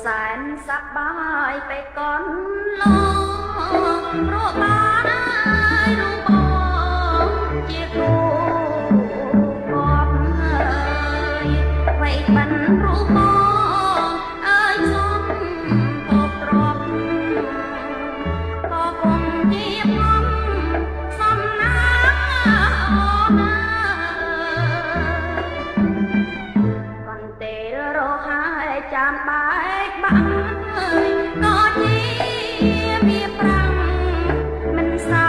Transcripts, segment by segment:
แสนสักบายไปก่อนลองรู้บ้านรู้บอกเจียกูบอกไว้บันรู้บอกชมพบรบก็คงเจียบงอมสำนักก่อนเตลโรหายจามบายบังก็จีมีปรังมันซ้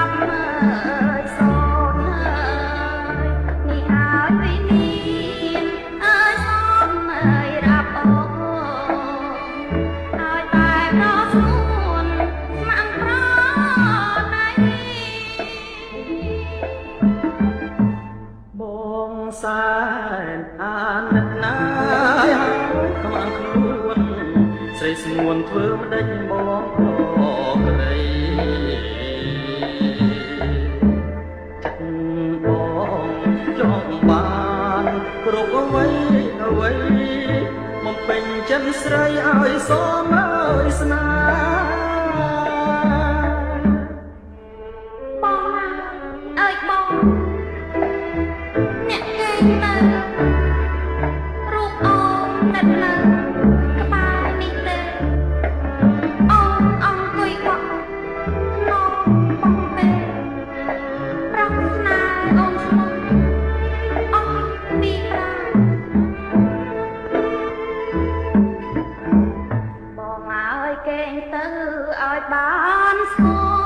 ำโซนนี่อายไปนี่ซ้อมรับอกอายตายเพราะสูญมั่งเพราะไหนបងសែនអាណិតណាយហើយខ្មាំងខ្លួនស្រីស្ងួនធ្វើម្ដេចបងអក្រីចិត្តបងចង់បានគ្រប់អ្វីបំពេញចិត្តស្រីឲ្យសមឲ្យស្នេហ៍បងអើយបងអ្នកគេទៅរូបអូននៅលើក្បាលនេះទេអូនអង្គុយកក់មកបងពេលប្រាថ្នាអូនស្មោះអស់ពីប្រាបងអើយគេទៅឲ្យបានស្គាល់